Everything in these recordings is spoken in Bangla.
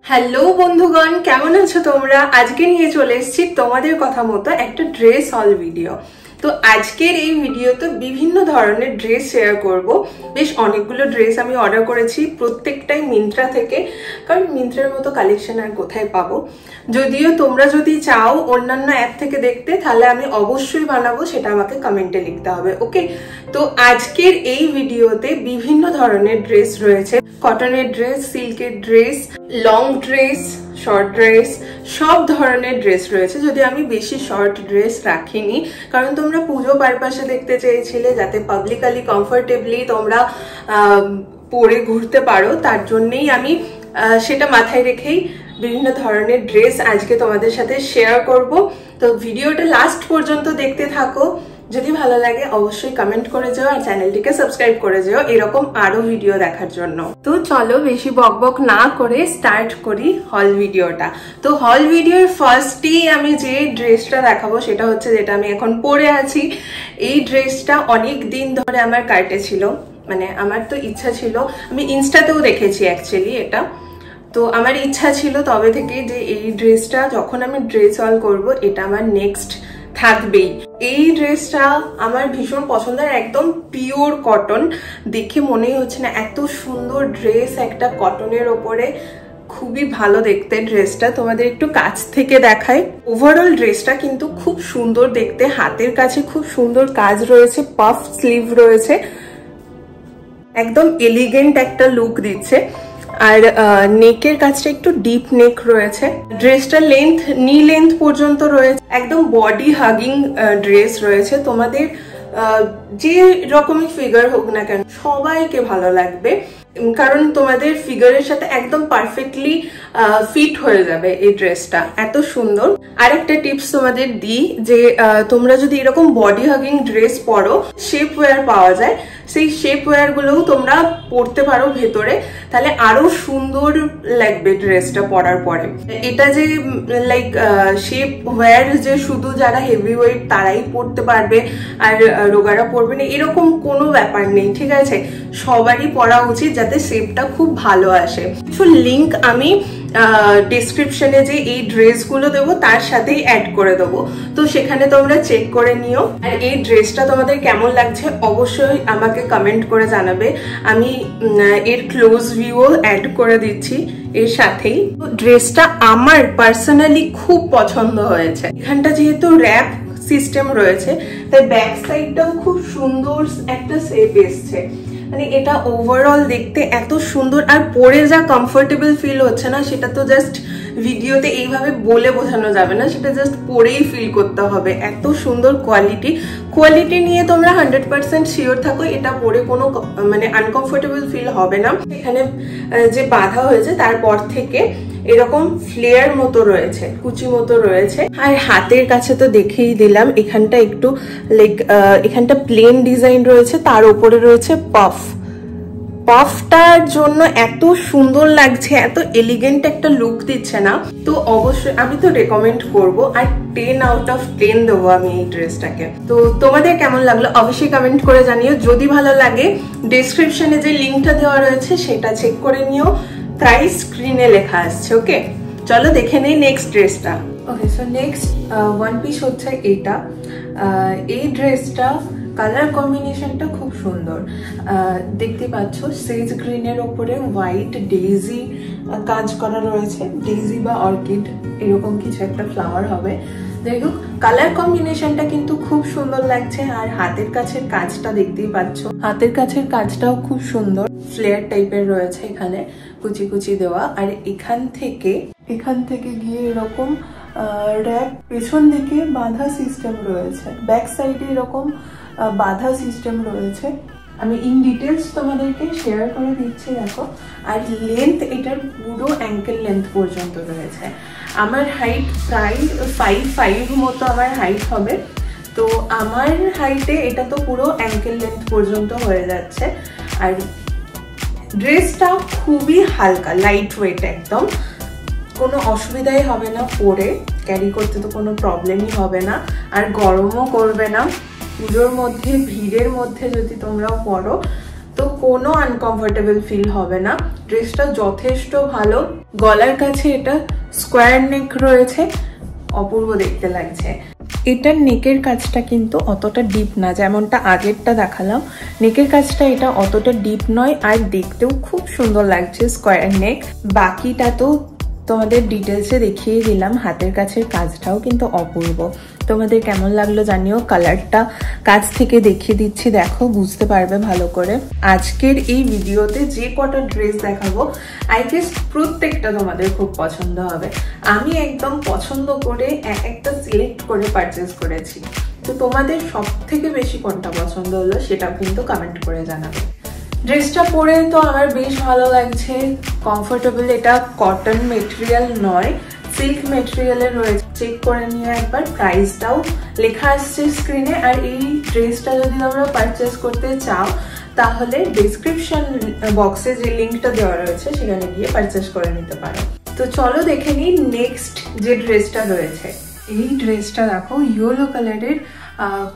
হ্যালো বন্ধুগণ, কেমন আছো তোমরা? আজকে নিয়ে চলে এসেছি তোমাদের কথা মতো একটা ড্রেস হল ভিডিও। তো আজকের এই ভিডিওতে বিভিন্ন ধরনের ড্রেস শেয়ার করব। বেশ অনেকগুলো ড্রেস আমি অর্ডার করেছি, প্রত্যেকটাই মিন্ত্রা থেকে, কারণ মিন্ত্রার মতো কালেকশন আর কোথায় পাবো। যদিও তোমরা যদি চাও অন্যান্য অ্যাপ থেকে দেখতে, তাহলে আমি অবশ্যই বানাবো, সেটা আমাকে কমেন্টে লিখতে হবে, ওকে? তো আজকের এই ভিডিওতে বিভিন্ন ধরনের ড্রেস রয়েছে, কটনের ড্রেস, সিল্কের dress, long dress, short dress, সব ধরনের ড্রেস রয়েছে। যদি আমি বেশি শর্ট ড্রেস রাখিনি, কারণ তোমরা পুজো পারপাসে দেখতে চেয়েছিলে, যাতে পাবলিকালি কমফোর্টেবলি তোমরা পরে ঘুরতে পারো, তার জন্যই আমি সেটা মাথায় রেখেই বিভিন্ন ধরনের ড্রেস আজকে তোমাদের সাথে শেয়ার করব। তো ভিডিওটা লাস্ট পর্যন্ত দেখতে থাকো। যদি ভালো লাগে অবশ্যই কমেন্ট করে যেও, আর চ্যানেলটিকে সাবস্ক্রাইব করে যেও এরকম আরো ভিডিও দেখার জন্য। তো চলো বেশি বকবক না করে স্টার্ট করি হল ভিডিওটা। তো হল ভিডিওর ফার্স্টেই আমি যে ড্রেসটা দেখাবো সেটা হচ্ছে যেটা আমি এখন পরে আছি। এই ড্রেসটা অনেক দিন ধরে আমার কার্টে ছিল, মানে আমার তো ইচ্ছা ছিল, আমি ইনস্টাতেও দেখেছি অ্যাকচুয়ালি এটা। তো আমার ইচ্ছা ছিল তবে থেকে যে এই ড্রেসটা যখন আমি ড্রেস হল করব, এটা আমার নেক্সট থাকবেই। এই ড্রেসটা আমার ভীষণ পছন্দের, একদম পিওর কটন, দেখে মনেই হচ্ছে না এত সুন্দর ড্রেস একটা কটনের ওপরে। খুবই ভালো দেখতে ড্রেসটা, তোমাদের একটু কাছ থেকে দেখাই। ওভারঅল ড্রেসটা কিন্তু খুব সুন্দর দেখতে, হাতের কাছে খুব সুন্দর কাজ রয়েছে, পাফ স্লিভ রয়েছে, একদম এলিগেন্ট একটা লুক দিচ্ছে। আর নেকের কাজটা একটু ডিপ নেক রয়েছে। ড্রেসটা লেন্থ নি লেন্থ পর্যন্ত রয়েছে, একদম বডি হাগিং ড্রেস রয়েছে। তোমাদের যে রকমই ফিগার হোক না কেন সবাইকে ভালো লাগবে, কারণ তোমাদের ফিগারের সাথে একদম পারফেক্টলি ফিট হয়ে যাবে এই ড্রেসটা, এত সুন্দর। আরেকটা টিপস তোমাদের দিই যে তোমরা যদি এরকম বডি হাগিং ড্রেস পরো, শেপ ওয়্যার পাওয়া যায়, সেই শেপ ওয়্যার গুলোও তোমরা পরতে পারো ভেতরে, তাহলে আরো সুন্দর লাগবে ড্রেসটা পরার পরে। এটা যে লাইক শেপ ওয়্যার যে শুধু যারা হেভি ওয়েট তারাই পরতে পারবে আর রোগারা পরবে না, এরকম কোনো ব্যাপার নেই, ঠিক আছে? সবারই পরা উচিত যাতে শেপটা খুব ভালো আসে। কিছু লিঙ্ক আমি ডেসক্রিপশনে যে এই ড্রেসগুলো দেবো তার সাথেই অ্যাড করে দেবো, তো সেখানে তোমরা চেক করে নিও। আর এই ড্রেসটা তোমাদের কেমন লাগছে অবশ্যই আমাকে কমেন্ট করে জানাবে, আমি এর ক্লোজ ভিউও অ্যাড করে দিচ্ছি এর সাথেই। ড্রেসটা আমার পার্সোনালি খুব পছন্দ হয়েছে। এখানটা যেহেতু র্যাপ সিস্টেম রয়েছে, তাই ব্যাক সাইডটাও খুব সুন্দর একটা শেপ এসছে, মানে এটা ওভারঅল দেখতে এত সুন্দর। আর পরে যা কমফোর্টেবল ফিল হচ্ছে না, সেটা তো জাস্ট ভিডিওতে এইভাবে বলে বোঝানো যাবে না, সেটা জাস্ট পরেই ফিল করতে হবে। এত সুন্দর কোয়ালিটি নিয়ে তোমরা 100% শিওর থাকো, এটা পরে কোনো মানে আনকমফোর্টেবল ফিল হবে না। এখানে যে বাঁধা হয়েছে তারপর থেকে এরকম ফ্লেয়ার মতো রয়েছে, কুচি মতো রয়েছে। আর হাতের কাছে তো দেখেই দিলাম, এখানটা একটু লাইক এখানটা প্লেন ডিজাইন রয়েছে, তার উপরে রয়েছে পাফটার জন্য এত সুন্দর লাগছে, এত এলিগেন্ট একটা লুক দিচ্ছে না। তো অবশ্যই আমি তো রেকমেন্ড করব, আর 10 আউট অফ 10 দেবো আমি এই ড্রেসটাকে। তো তোমাদের কেমন লাগলো অবশ্যই কমেন্ট করে জানিও। যদি ভালো লাগে ডেসক্রিপশনে যে লিঙ্কটা দেওয়া রয়েছে সেটা চেক করে নিও, প্রাইস স্ক্রিনে লেখা আসছে, ওকে? চলো দেখে নেই নেক্সট ড্রেসটা। ওকে, সো নেক্সট ওয়ান পিস হচ্ছে এটা। এই ড্রেসটা কালার কম্বিনেশনটা খুব সুন্দর, দেখতে পাচ্ছ সেজ গ্রিনের ওপরে হোয়াইট ডেইজি কাজ করা রয়েছে, ডেইজি বা অর্কিড এরকম কিছু একটা ফ্লাওয়ার হবে। যাই হোক, কালার কম্বিনেশনটা কিন্তু খুব সুন্দর লাগছে। আর হাতের কাছের কাজটা দেখতেই পাচ্ছ, হাতের কাছের কাজটাও খুব সুন্দর, ফ্লেয়ার টাইপের রয়েছে, এখানে কুচি কুচি দেওয়া। আর এখান থেকে গিয়ে এরকম র্যাপ পেছন দিকে বাঁধা সিস্টেম রয়েছে, ব্যাক সাইডে এরকম বাঁধা সিস্টেম রয়েছে। আমি ইন ডিটেলস তোমাদেরকে শেয়ার করে দিচ্ছি, দেখো। আর লেন্থ এটার পুরো অ্যাঙ্কেল লেন্থ পর্যন্ত রয়েছে। আমার হাইট প্রায় 5'5" মতো আমার হাইট হবে, তো আমার হাইটে এটা তো পুরো অ্যাঙ্কেল লেন্থ পর্যন্ত হয়ে যাচ্ছে। আর ড্রেসটা খুবই হালকা, লাইট ওয়েট, একদম কোনো অসুবিধাই হবে না পরে, ক্যারি করতে তো কোনো প্রবলেমই হবে না, আর গরমও করবে না। পুজোর মধ্যে ভিড়ের মধ্যে যদি তোমরাও পরো তো তো কোনো আনকমফোর্টেবল ফিল হবে না। ড্রেসটা যথেষ্ট ভালো। গলার কাছে এটা স্কোয়ার নেক রয়েছে, অপূর্ব দেখতে লাগছে। এটার নেকের কাজটা কিন্তু অতটা ডিপ না, যেমনটা আগেরটা দেখালাম। নেকের কাজটা এটা অতটা ডিপ নয়, আর দেখতেও খুব সুন্দর লাগছে স্কোয়ার নেক। বাকিটা তো তোমাদের ডিটেলসে দেখিয়ে দিলাম। হাতের কাছের কাজটাও কিন্তু অপূর্ব। তোমাদের কেমন লাগলো জানিও। কালারটা কাছ থেকে দেখিয়ে দিচ্ছি, দেখো, বুঝতে পারবে ভালো করে। আজকের এই ভিডিওতে যে কটা ড্রেস দেখাবো আই গেস প্রত্যেকটা তোমাদের খুব পছন্দ হবে। আমি একদম পছন্দ করে একটা সিলেক্ট করে পারচেস করেছি। তো তোমাদের সব থেকে বেশি কোনটা পছন্দ হলো সেটাও কিন্তু কমেন্ট করে জানাবে। ড্রেসটা পরে তো আমার বেশ ভালো লাগছে, কমফোর্টেবল। এটা কটন মেটেরিয়াল নয়, সিল্ক মেটেরিয়ালের রয়েছে। চেক করে নিয়ে একবার। প্রাইসটাও লেখা আসছে স্ক্রিনে। আর এই ড্রেসটা যদি তোমরা পারচেস করতে চাও তাহলে ডিসক্রিপশন বক্সে যে লিঙ্কটা দেওয়া রয়েছে সেখানে গিয়ে পারচেস করে নিতে পারো। তো চলো দেখে নিই নেক্সট যে ড্রেসটা রয়েছে। এই ড্রেসটা দেখো, ইয়েলো কালারের,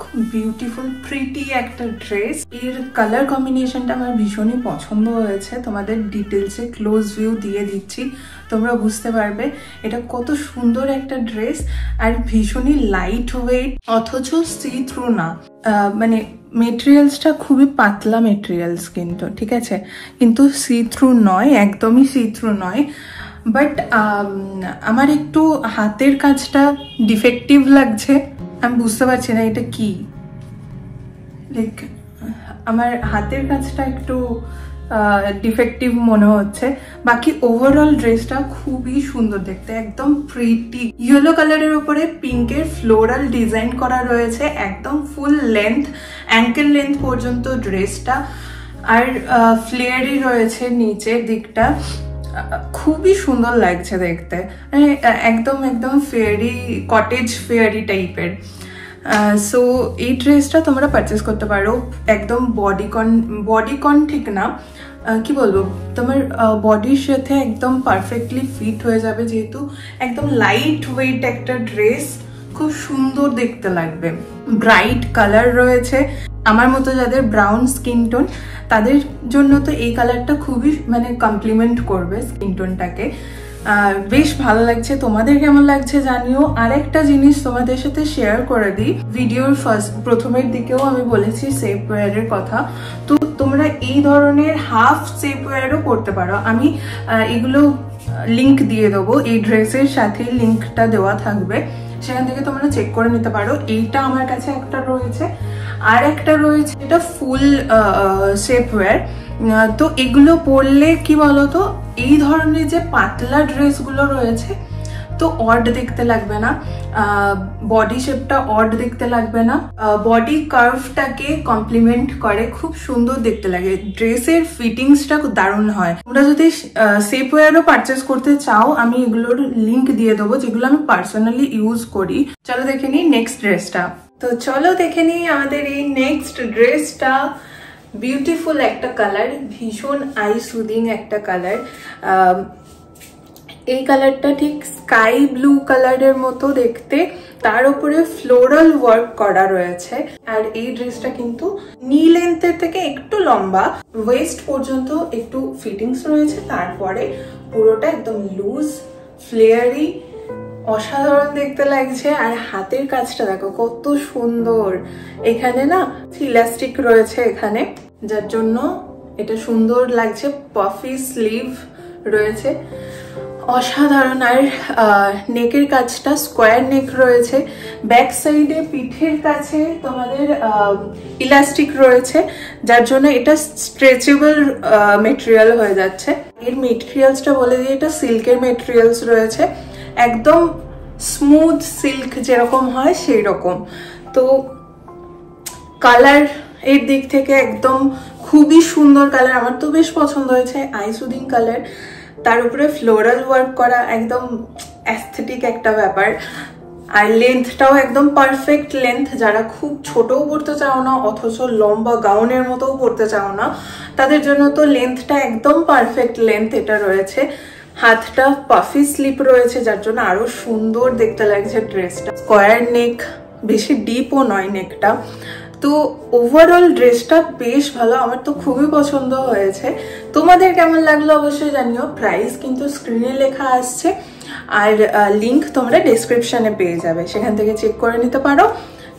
খুব বিউটিফুল প্রিটি একটা ড্রেস। এর কালার কম্বিনেশনটা আমার ভীষণই পছন্দ হয়েছে। তোমাদের ডিটেলসে ক্লোজ ভিউ দিয়ে দিচ্ছি, তোমরা বুঝতে পারবে এটা কত সুন্দর একটা ড্রেস। আর ভীষণই লাইট ওয়েট, অথচ সি থ্রু না। মানে মেটেরিয়ালসটা খুবই পাতলা মেটেরিয়ালস কিন্তু, ঠিক আছে, কিন্তু সি থ্রু নয়, একদমই সি থ্রু নয়। বাট আমার একটু হাতের কাজটা ডিফেক্টিভ লাগছে। আমি বুঝতে পারছি না এটা কি, লাইক আমার হাতের কাজটা একটু ডিফেক্টিভ মনে হচ্ছে। বাকি ওভারঅল ড্রেসটা খুবই সুন্দর দেখতে, একদম প্রিটি। ইয়েলো কালারের উপরে পিঙ্কের ফ্লোরাল ডিজাইন করা রয়েছে, একদম ফুল লেন্থ, অ্যাঙ্কেল লেন্থ পর্যন্ত ড্রেসটা। আর ফ্লেয়ারই রয়েছে নিচের দিকটা, খুবই সুন্দর লাগছে দেখতে। একদম একদম ফেয়ারি, কটেজ ফেয়ারি টাইপের। সো এই ড্রেসটা তোমরা পারচেস করতে পারো। একদম বডিকন ঠিক না, কি বলবো, তোমার বডির সাথে একদম পারফেক্টলি ফিট হয়ে যাবে, যেহেতু একদম লাইট ওয়েট একটা ড্রেস, খুব সুন্দর দেখতে লাগবে। ব্রাইট কালার রয়েছে। আমার মতো যাদের ব্রাউন স্কিন টোন তাদের জন্য তো এই কালারটা খুবই মানে কমপ্লিমেন্ট করবে স্কিন টোনটাকে। বেশ ভালো লাগছে। তোমাদের কেমন লাগছে জানিও। আর একটা জিনিস তোমাদের সাথে শেয়ার করে দিই, ভিডিওর প্রথমের দিকেও আমি বলেছি সেপ ওয়্যারের কথা। তো তোমরা এই ধরনের হাফ সেপ ওয়্যারও করতে পারো। আমি এগুলো লিঙ্ক দিয়ে দেবো, এই ড্রেসের সাথে লিঙ্কটা দেওয়া থাকবে, সেখান থেকে তোমরা চেক করে নিতে পারো। এইটা আমার কাছে একটা রয়েছে, আর একটা রয়েছে এটা ফুল শেপ ওয়্যার। তো এগুলো পরলে কি বলতো, এই ধরনের যে পাতলা ড্রেসগুলো রয়েছে তো অড দেখতে লাগবে না, বডি শেপটা অড দেখতে লাগবে না, বডি কার্ভটাকে কমপ্লিমেন্ট করে, খুব সুন্দর দেখতে লাগে। ড্রেসের ফিটিংসটা দারুণ হয়। তোমরা যদি শেপ ওয়্যারও পারচেস করতে চাও আমি এগুলোর লিঙ্ক দিয়ে দেবো, যেগুলো আমি পার্সোনালি ইউজ করি। চলো দেখে নিই নেক্সট ড্রেসটা। তো চলো দেখে নিই আমাদের এই নেক্সট ড্রেসটা। বিউটিফুল একটা কালার, ভীষণ আই সুদিং একটা কালার। এই কালারটা ঠিক স্কাই ব্লু কালারের মতো দেখতে, তার উপরে ফ্লোরাল ওয়ার্ক করা রয়েছে। আর এই ড্রেসটা কিন্তু নি লেন্থের থেকে একটু লম্বা, ওয়েস্ট পর্যন্ত একটু ফিটিংস রয়েছে, তারপরে পুরোটা একদম লুজ ফ্লেয়ারি, অসাধারণ দেখতে লাগছে। আর হাতের কাজটা দেখো কত সুন্দর। এখানে না ইলাস্টিক রয়েছে এখানে, যার জন্য এটা সুন্দর লাগছে। পাফি স্লিভ রয়েছে, অসাধারণ। আর নেকের কাজটা স্কোয়ার নেক রয়েছে। ব্যাক সাইডে পিঠের কাছে তোমাদের ইলাস্টিক রয়েছে, যার জন্য এটা স্ট্রেচেবল মেটেরিয়াল হয়ে যাচ্ছে। এর মেটেরিয়ালসটা বলে দিয়ে, এটা সিল্কের মেটেরিয়ালস রয়েছে, একদম স্মুথ সিল্ক যেরকম হয় সেই রকম। তো কালার এর দিক থেকে একদম খুবই সুন্দর কালার, আমার তো বেশ পছন্দ হয়েছে। আই সুদিং কালার, তার উপরে ফ্লোরাল ওয়ার্ক করা, একদম অ্যাস্থেটিক একটা ব্যাপার। আর লেন্থটাও একদম পারফেক্ট লেন্থ। যারা খুব ছোটও পরতে চাও না অথচ লম্বা গাউনের মতোও পরতে চাও না, তাদের জন্য তো লেন্থটা একদম পারফেক্ট লেন্থ এটা রয়েছে। হাতটা পাফি স্লিপ রয়েছে, যার জন্য আরো সুন্দর দেখতে লাগছে ড্রেসটা। স্কোয়ার নেক, বেশি ডিপও নয় নেকটা। তো ওভারঅল ড্রেসটা বেশ ভালো, আমার তো খুবই পছন্দ হয়েছে। তোমাদের কেমন লাগলো অবশ্যই জানিও। প্রাইস কিন্তু স্ক্রিনে লেখা আসছে, আর লিংক তোমরা ডেসক্রিপশনে পেয়ে যাবে, সেখান থেকে চেক করে নিতে পারো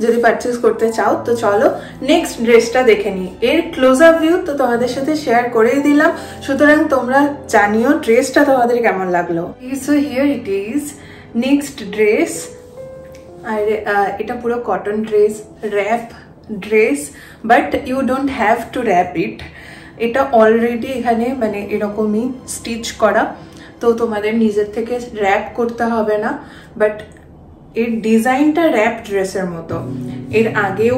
যদি পারচেস করতে চাও। তো চলো নেক্সট ড্রেসটা দেখে নিই। এর ক্লোজ আপ ভিউ তো তোমাদের সাথে শেয়ার করেই দিলাম, সুতরাং তোমরা জানিও ড্রেসটা তোমাদের কেমন লাগলো। So here it is next dress. আর এটা পুরো cotton dress, wrap dress, but you don't have to wrap it. এটা অলরেডি এখানে মানে এরকমই স্টিচ করা, তো তোমাদের নিজের থেকে র্যাপ করতে হবে না। বাট এর ডিজাইনটা র্যাপ ড্রেসের মতো। এর আগেও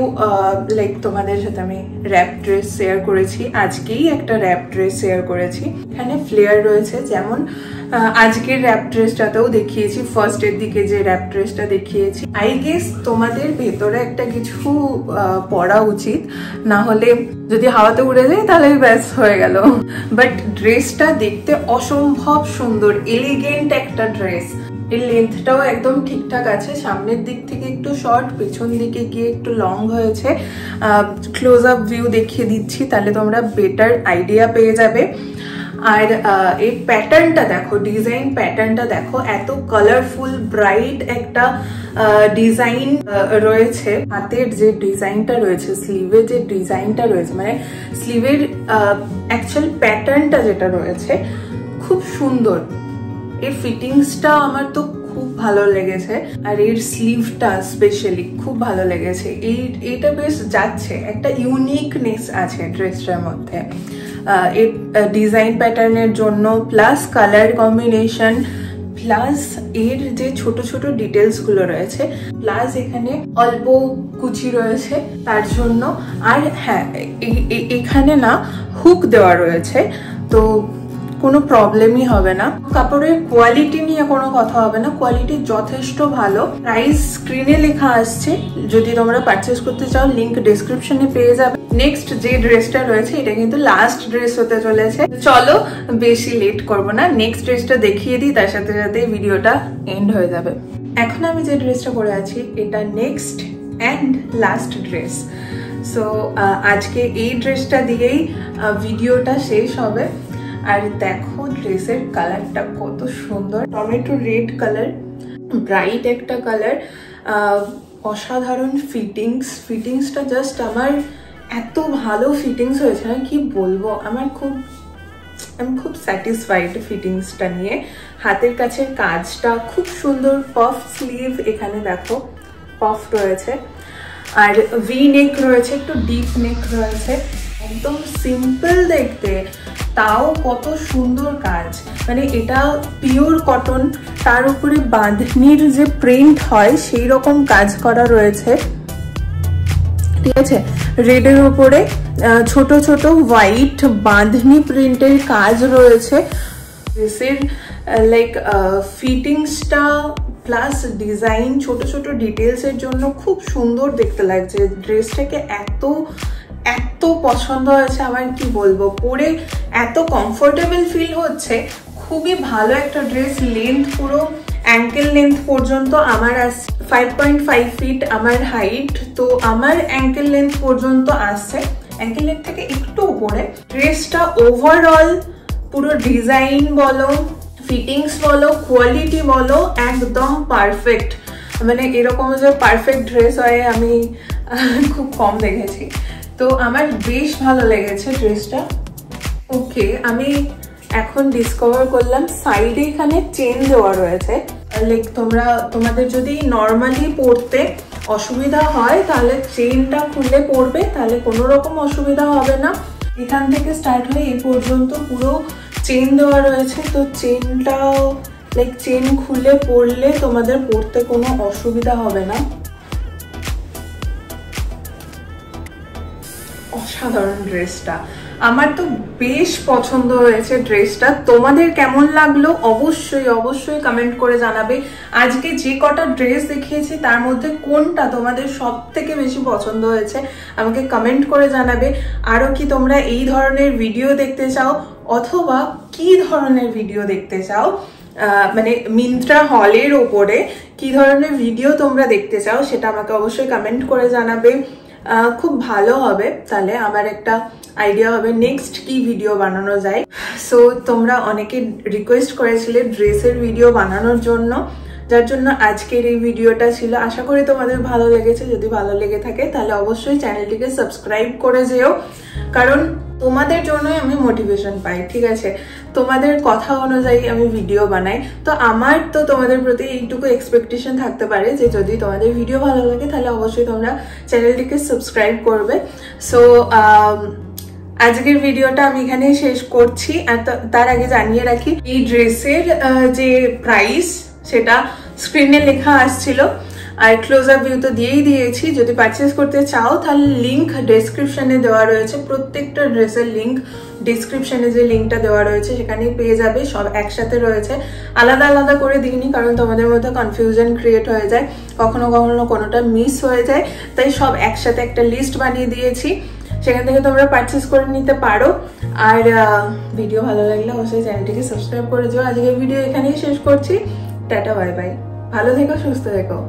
লাইক তোমাদের সাথে আমি র্যাপ ড্রেস শেয়ার করেছি, আজকেই একটা র্যাপ ড্রেস শেয়ার করেছি। এখানে ফ্লেয়ার রয়েছে, যেমন আজকের র্যাপ ড্রেসটাতেও দেখিয়েছি, ফার্স্ট এর দিকে যে র্যাপ ড্রেসটা দেখিয়েছি। আই গেস তোমাদের ভেতরে একটা কিছু পরা উচিত, না হলে যদি হাওয়াতে উড়ে যায় তাহলে ব্যাস হয়ে গেল। বাট ড্রেসটা দেখতে অসম্ভব সুন্দর, এলিগেন্ট একটা ড্রেস। এর লেন্থটাও একদম ঠিকঠাক আছে, সামনের দিক থেকে একটু শর্ট, পেছন দিকে গিয়ে একটু লং হয়েছে। ক্লোজ আপ ভিউ দেখিয়ে দিচ্ছি, তাহলে তোমরা বেটার আইডিয়া পেয়ে যাবে। আর এই প্যাটার্নটা দেখো, ডিজাইন প্যাটার্নটা দেখো, এত কালারফুল ব্রাইট একটা ডিজাইন রয়েছে। হাতের যে ডিজাইনটা রয়েছে, স্লিভের যে ডিজাইনটা রয়েছে, মানে স্লিভের অ্যাকচুয়াল প্যাটার্নটা যেটা রয়েছে খুব সুন্দর। এর ফিটিংসটা আমার তো খুব ভালো লেগেছে, আর এর স্লিভটা স্পেশালি খুব ভালো লেগেছে। এইটা বেশ যাচ্ছে, একটা ইউনিকনেস আছে ড্রেসটার মধ্যে। এর ডিজাইন প্যাটার্নের জন্য, প্লাস কালার কম্বিনেশন, প্লাস এর যে ছোট ছোট ডিটেলস গুলো রয়েছে, প্লাস এখানে অল্প কুচি রয়েছে তার জন্য। আর হ্যাঁ, এখানে না হুক দেওয়া রয়েছে, তো কোনো প্রবলেমই হবে না। কাপড়ের কোয়ালিটি নিয়ে কোনো কথা হবে না, কোয়ালিটি যথেষ্ট ভালো। প্রাইস স্ক্রিনে লেখা আসছে, যদি তোমরা পারচেস করতে চাও লিংক ডেসক্রিপশনে পেয়ে যাবে। নেক্সট যে ড্রেসটা রয়েছে, এটা কিন্তু লাস্ট ড্রেস হতে চলেছে। চলো বেশি লেট করব না, নেক্সট ড্রেসটা দেখিয়ে দিই, তার সাথে সাথে ভিডিওটা এন্ড হয়ে যাবে। এখন আমি যে ড্রেসটা পরে আছি, এটা next and last dress. So আজকে এই ড্রেসটা দিয়েই ভিডিওটা শেষ হবে। আর দেখো ড্রেসের কালারটা কত সুন্দর, টমেটো রেড কালার, ব্রাইট একটা কালার, অসাধারণ ফিটিংসটা জাস্ট আমার এত ভালো ফিটিংস হয়েছে না, কি বলবো। আমি খুব স্যাটিসফাইড ফিটিংসটা নিয়ে। হাতের কাছের কাজটা খুব সুন্দর, পাফ স্লিভ, এখানে দেখো পাফ রয়েছে, আর ভি নেক রয়েছে, একটু ডিপ নেক রয়েছে, একদম সিম্পল দেখতে, তাও কত সুন্দর কাজ। মানে এটা পিওর কটন, তার উপরে বাঁধনির যে প্রিন্ট হয় সেই রকম কাজ করা রয়েছে, ঠিক আছে। রেডের উপরে ছোট ছোট হোয়াইট বাঁধনি প্রিন্টের কাজ রয়েছে। ড্রেসের লাইক ফিটিংসটা প্লাস ডিজাইন, ছোট ছোট ডিটেলসের জন্য খুব সুন্দর দেখতে লাগছে। ড্রেসটাকে এত পছন্দ হয়েছে আমার, কি বলবো। পরে এত কমফোর্টেবল ফিল হচ্ছে, খুবই ভালো একটা ড্রেস। লেন্থ পুরো অ্যাঙ্কেল লেন্থ পর্যন্ত আমার 5.5 ফিট আমার হাইট, তো আমার অ্যাঙ্কেল লেন্থ পর্যন্ত আসছে, অ্যাঙ্কেল লেন্থ থেকে একটু উপরে। ড্রেসটা ওভারঅল পুরো ডিজাইন বলো, ফিটিংস বলো, কোয়ালিটি বলো, একদম পারফেক্ট। মানে এরকম যে পারফেক্ট ড্রেস হয় আমি খুব কম দেখেছি, তো আমার বেশ ভালো লেগেছে ড্রেসটা। ওকে, আমি এখন ডিসকভার করলাম সাইডে এখানে চেন দেওয়া রয়েছে। লাইক তোমাদের যদি নর্মালি পরতে অসুবিধা হয় তাহলে চেনটা খুলে পরবে, তাহলে কোনো রকম অসুবিধা হবে না। এখান থেকে স্টার্ট হয়ে এই পর্যন্ত পুরো চেন দেওয়া রয়েছে, তো চেনটাও লাইক চেন খুলে পরলে তোমাদের পরতে কোনো অসুবিধা হবে না। অসাধারণ ড্রেসটা, আমার তো বেশ পছন্দ হয়েছে ড্রেসটা। তোমাদের কেমন লাগলো অবশ্যই কমেন্ট করে জানাবে। আজকে যে কটা ড্রেস দেখিয়েছি তার মধ্যে কোনটা তোমাদের সব থেকে বেশি পছন্দ হয়েছে আমাকে কমেন্ট করে জানাবে। আরো কি তোমরা এই ধরনের ভিডিও দেখতে চাও, অথবা কি ধরনের ভিডিও দেখতে চাও, মানে মিন্ত্রা হলের ওপরে কি ধরনের ভিডিও তোমরা দেখতে চাও সেটা আমাকে অবশ্যই কমেন্ট করে জানাবে। খুব ভালো হবে। তাহলে আমার একটা আইডিয়া হবে নেক্সট কি ভিডিও বানানো যায়। সো তোমরা অনেকে রিকোয়েস্ট করেছিলে ড্রেসের ভিডিও বানানোর জন্য, যার জন্য আজকের এই ভিডিওটা ছিল। আশা করি তোমাদের ভালো লেগেছে। যদি ভালো লেগে থাকে তাহলে অবশ্যই চ্যানেলটিকে সাবস্ক্রাইব করে যেও, কারণ তোমাদের জন্যই আমি মোটিভেশন পাই, ঠিক আছে? তোমাদের কথা অনুযায়ী আমি ভিডিও বানাই। তো আমার তো তোমাদের প্রতি এইটুকু এক্সপেকটেশন থাকতে পারে যে যদি তোমাদের ভিডিও ভালো লাগে তাহলে অবশ্যই তোমরা চ্যানেলটিকে সাবস্ক্রাইব করবে। সো আজকের ভিডিওটা আমি এখানে শেষ করছি। আর তার আগে জানিয়ে রাখি, এই ড্রেসের যে প্রাইস সেটা স্ক্রিনে লেখা আসছিল, আর ক্লোজ আপ ভিউ তো দিয়েই দিয়েছি। যদি পারচেস করতে চাও তাহলে লিঙ্ক ডেসক্রিপশনে দেওয়া রয়েছে, প্রত্যেকটা ড্রেসের লিঙ্ক ডিসক্রিপশনে যে লিঙ্কটা দেওয়া রয়েছে সেখানেই পেয়ে যাবে। সব একসাথে রয়েছে, আলাদা আলাদা করে দিইনি, কারণ তোমাদের মধ্যে কনফিউশন ক্রিয়েট হয়ে যায়, কখনো কখনো কোনোটা মিস হয়ে যায়। তাই সব একসাথে একটা লিস্ট বানিয়ে দিয়েছি, সেখান থেকে তোমরা পারচেস করে নিতে পারো। আর ভিডিও ভালো লাগলে অবশ্যই চ্যানেলটিকে সাবস্ক্রাইব করে দিও। আজকের ভিডিও এখানেই শেষ করছি। টাটা, বাই বাই, ভালো থেকো, সুস্থ থেকো।